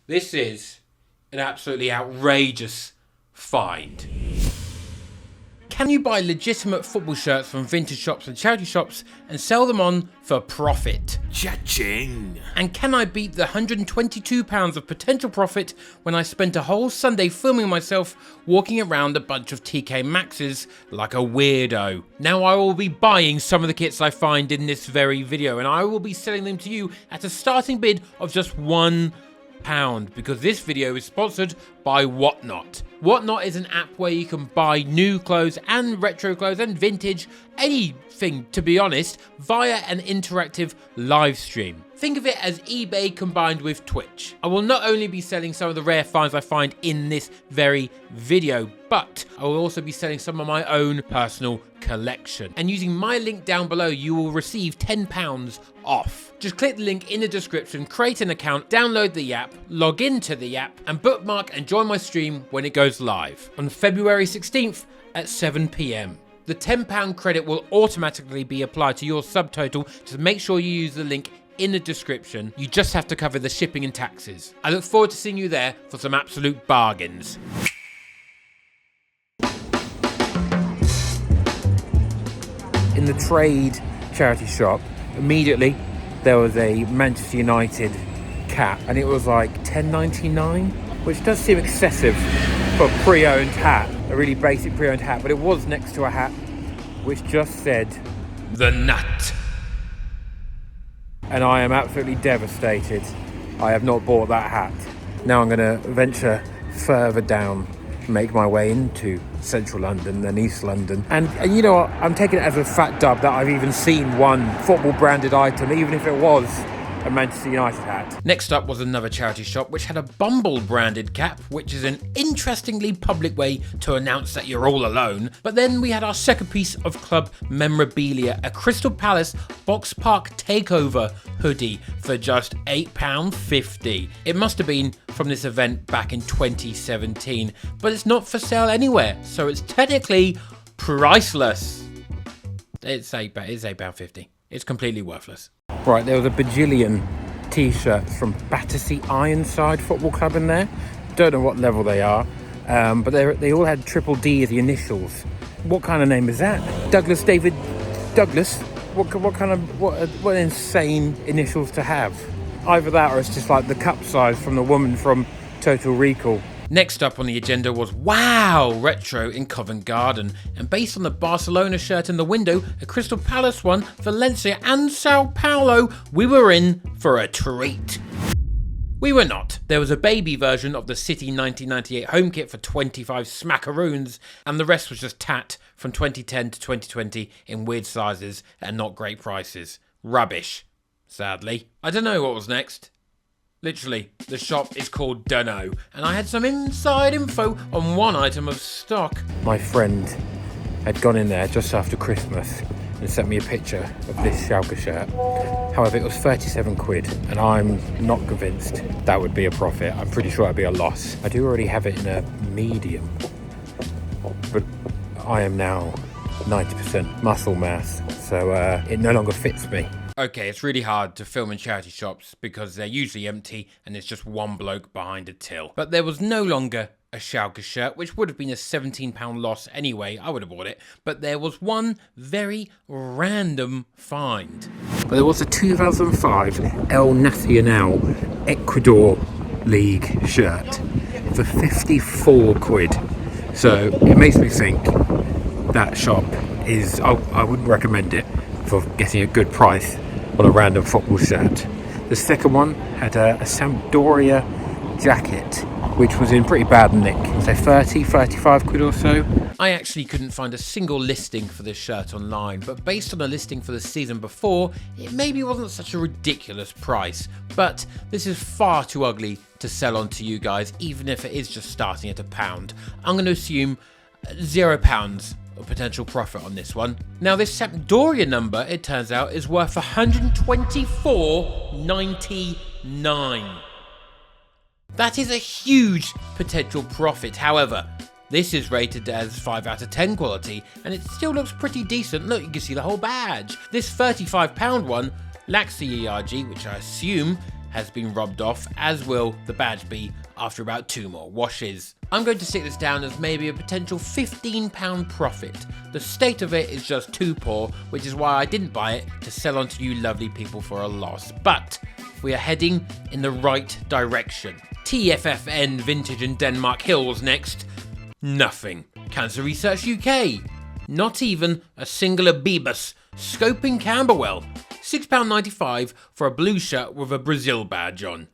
This is an absolutely outrageous find. Can you buy legitimate football shirts from vintage shops and charity shops and sell them on for profit? Cha-ching! And can I beat the £122 of potential profit when I spent a whole Sunday filming myself walking around a bunch of TK Maxx's like a weirdo? Now I will be buying some of the kits I find in this very video, and I will be selling them to you at a starting bid of just £1, because this video is sponsored by Whatnot. Whatnot is an app where you can buy new clothes and retro clothes and vintage, anything to be honest, via an interactive live stream. Think of it as eBay combined with Twitch. I will not only be selling some of the rare finds I find in this very video, but I will also be selling some of my own personal collection. And using my link down below, you will receive £10 off. Just click the link in the description, create an account, download the app, log into the app, and bookmark and join my stream when it goes live on February 16th at 7 PM. The £10 credit will automatically be applied to your subtotal. Just make sure you use the link in the description. You just have to cover the shipping and taxes. I look forward to seeing you there for some absolute bargains. In the trade charity shop, immediately there was a Manchester United cap, and it was like £10.99, which does seem excessive for a pre-owned hat, a really basic pre-owned hat, but it was next to a hat which just said The Nut. And I am absolutely devastated I have not bought that hat. Now I'm going to venture further down, make my way into central London, then East London. And you know what? I'm taking it as a fat dub that I've even seen one football branded item, even if it was a Manchester United hat. Next up was another charity shop which had a Bumble branded cap, which is an interestingly public way to announce that you're all alone. But then we had our second piece of club memorabilia, a Crystal Palace Box Park Takeover hoodie for just £8.50. It must have been from this event back in 2017, but it's not for sale anywhere, so it's technically priceless. It's £8.50. It's completely worthless. Right, there was a bajillion t-shirts from Battersea Ironside Football Club in there. Don't know what level they are, but they all had Triple D as the initials. What kind of name is that? Douglas David Douglas? What insane initials to have. Either that or it's just like the cup size from the woman from Total Recall. Next up on the agenda was Wow Retro in Covent Garden, and based on the Barcelona shirt in the window, a Crystal Palace one, Valencia and Sao Paulo, we were in for a treat. We were not. There was a baby version of the City 1998 home kit for 25 smackaroons, and the rest was just tat from 2010 to 2020 in weird sizes and not great prices. Rubbish, sadly. I don't know what was next. Literally, the shop is called Dunno, and I had some inside info on one item of stock. My friend had gone in there just after Christmas and sent me a picture of this Schalke shirt. However, it was 37 quid, and I'm not convinced that would be a profit. I'm pretty sure it'd be a loss. I do already have it in a medium, but I am now 90% muscle mass, so it no longer fits me. Okay, it's really hard to film in charity shops because they're usually empty and there's just one bloke behind a till. But there was no longer a Schalke shirt, which would have been a £17 loss anyway. I would have bought it. But there was one very random find. But there was a 2005 El Nacional Ecuador League shirt for 54 quid. So it makes me think that shop is, I wouldn't recommend it for getting a good price on a random football shirt. The second one had a Sampdoria jacket, which was in pretty bad nick. So 35 quid or so. I actually couldn't find a single listing for this shirt online, but based on a listing for the season before, it maybe wasn't such a ridiculous price. But this is far too ugly to sell on to you guys, even if it is just starting at £1. I'm going to assume £0 of potential profit on this one. Now this Sampdoria number, it turns out, is worth £124.99. That is a huge potential profit. However, this is rated as 5 out of 10 quality, and it still looks pretty decent. Look, you can see the whole badge. This £35 one lacks the ERG, which I assume has been rubbed off, as will the badge be after about 2 more washes. I'm going to stick this down as maybe a potential £15 profit. The state of it is just too poor, which is why I didn't buy it to sell on to you lovely people for a loss. But we are heading in the right direction. TFFN Vintage in Denmark Hills next. Nothing. Cancer Research UK. Not even a single Abibus. Scope in Camberwell. £6.95 for a blue shirt with a Brazil badge on.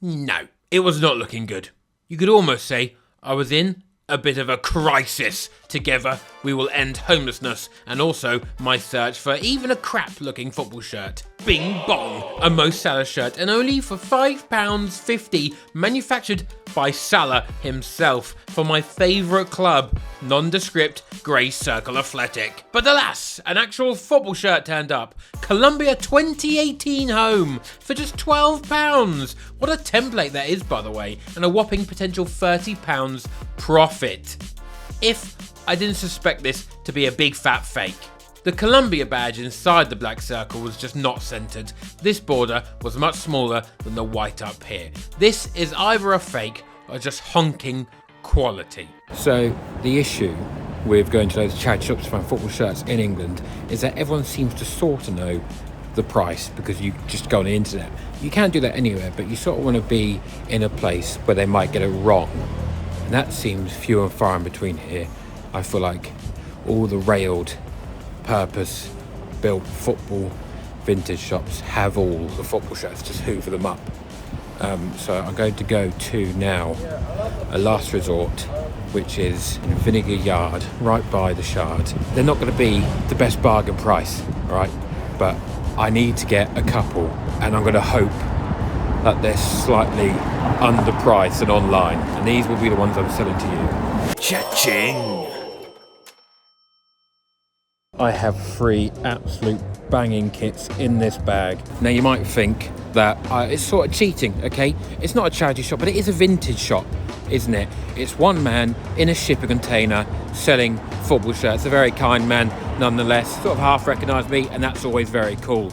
No, it was not looking good. You could almost say I was in a bit of a crisis. Together we will end homelessness and also my search for even a crap looking football shirt. Bing bong, a Mo Salah shirt, and only for £5.50, manufactured by Salah himself for my favourite club, nondescript Grey Circle Athletic. But alas, an actual football shirt turned up. Columbia 2018 home for just £12. What a template that is, by the way, and a whopping potential £30 profit. If I didn't suspect this to be a big fat fake. The Columbia badge inside the black circle was just not centered. This border was much smaller than the white up here. This is either a fake or just honking quality. So the issue with going to those charity shops to find football shirts in England is that everyone seems to sort of know the price because you just go on the internet. You can't do that anywhere, but you sort of want to be in a place where they might get it wrong. And that seems few and far in between here. I feel like all the railed purpose-built football vintage shops have all the football shirts, just hoover them up. So I'm going to go to now a last resort, which is in Vinegar Yard, right by the Shard. They're not going to be the best bargain price, right? But I need to get a couple, and I'm going to hope that they're slightly underpriced and online, and these will be the ones I'm selling to you. Cha-ching! I have 3 absolute banging kits in this bag. Now you might think that it's sort of cheating, okay? It's not a charity shop, but it is a vintage shop, isn't it? It's one man in a shipping container selling football shirts. A very kind man nonetheless. Sort of half recognised me, and that's always very cool.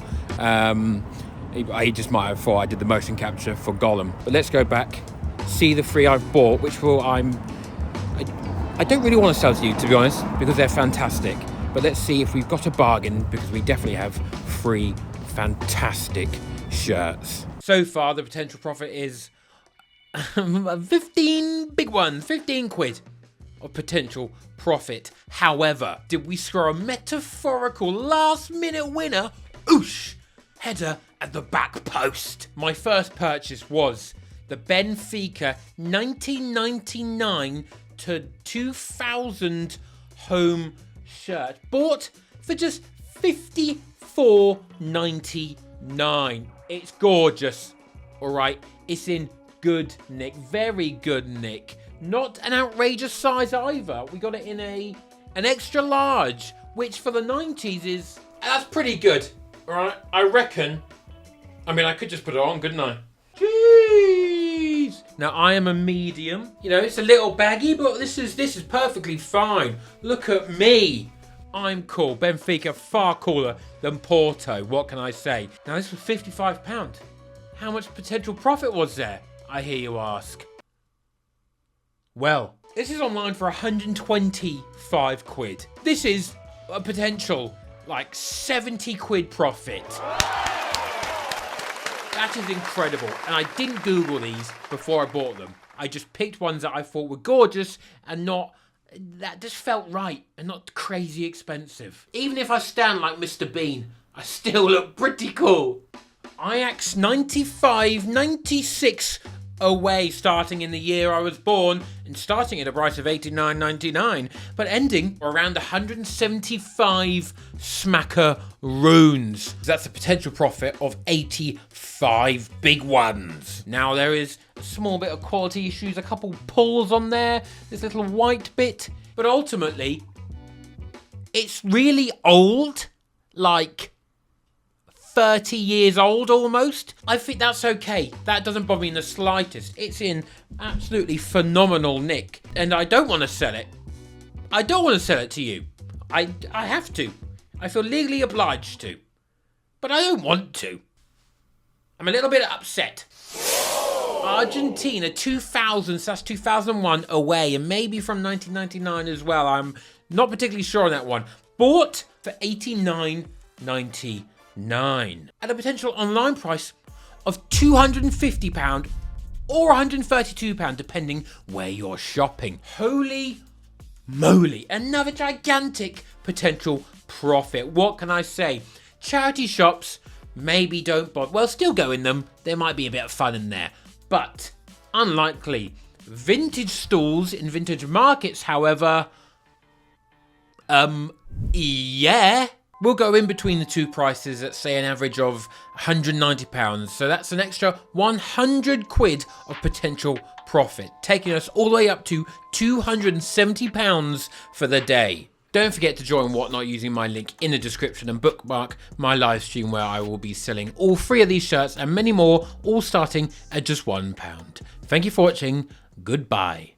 He just might have thought I did the motion capture for Gollum. But let's go back, see the 3 I've bought, which I don't really want to sell to you, to be honest, because they're fantastic. But let's see if we've got a bargain, because we definitely have 3 fantastic shirts. So far, the potential profit is 15 big ones, 15 quid of potential profit. However, did we score a metaphorical last-minute winner? Oosh! Header at the back post. My first purchase was the Benfica 1999 to 2000 home shirt, bought for just $54.99. It's gorgeous, all right. It's in good nick, very good nick. Not an outrageous size either. We got it in an extra large, which for the 90s that's pretty good, all right. I reckon. I mean, I could just put it on, couldn't I? Jeez. Now I am a medium. You know, it's a little baggy, but this is perfectly fine. Look at me. I'm cool. Benfica far cooler than Porto. What can I say? Now this was £55. How much potential profit was there, I hear you ask? Well, this is online for 125 quid. This is a potential like 70 quid profit. That is incredible. And I didn't Google these before I bought them. I just picked ones that I thought were gorgeous and that just felt right and not crazy expensive. Even if I stand like Mr. Bean, I still look pretty cool. Ajax 95-96 away, starting in the year I was born and starting at a price of $89.99, but ending around 175 smacker runes. That's a potential profit of 85 big ones. Now there is a small bit of quality issues, a couple pulls on there, this little white bit, but ultimately it's really old, like 30 years old almost. I think that's okay. That doesn't bother me in the slightest. It's in absolutely phenomenal nick. And I don't want to sell it. I don't want to sell it to you. I have to. I feel legally obliged to. But I don't want to. I'm a little bit upset. Argentina 2000, so that's 2001 away, and maybe from 1999 as well. I'm not particularly sure on that one. Bought for $89.99 at a potential online price of £250 or £132, depending where you're shopping. Holy moly, another gigantic potential profit. What can I say? Charity shops maybe don't bother. Well, still go in them. There might be a bit of fun in there, but unlikely. Vintage stalls in vintage markets, however, yeah. We'll go in between the two prices at, say, an average of £190. So that's an extra 100 quid of potential profit, taking us all the way up to £270 for the day. Don't forget to join Whatnot using my link in the description and bookmark my live stream where I will be selling all 3 of these shirts and many more, all starting at just £1. Thank you for watching. Goodbye.